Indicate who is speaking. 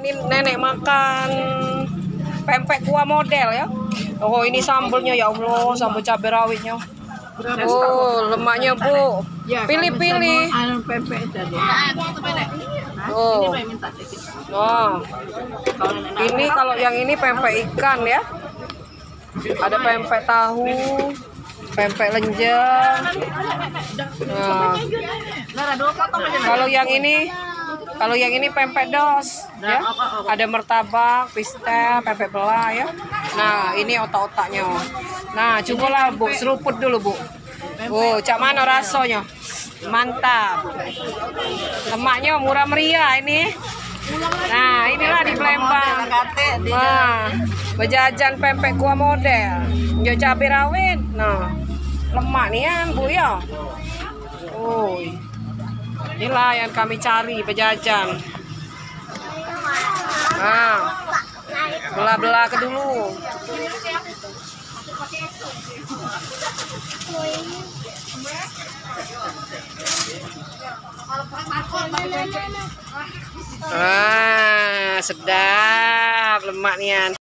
Speaker 1: ini nenek makan pempek kuah model ya. Oh, ini sambelnya ya Allah, sambal cabai rawitnya. Oh, lemaknya Bu. Pilih-pilih. Oh. Oh. Ini kalau yang ini pempek ikan ya. Ada pempek tahu, pempek lenjer. Nah. Kalau yang ini pempek dos ya. Ada martabak, pistel, pempek belah ya. Nah, ini otak-otaknya. Nah, cobalah Bu, seruput dulu Bu. Oh, cak mana rasanya? Mantap. Lemaknya murah meriah ini. Nah, inilah di Palembang. Nah, bejajan pempek kuah model. Jo cabai rawit. Nah, lemak nih kan Bu ya. Oh. Inilah yang kami cari bejajan. Nah, belah-belah ke dulu. Ah, sedap lemaknya.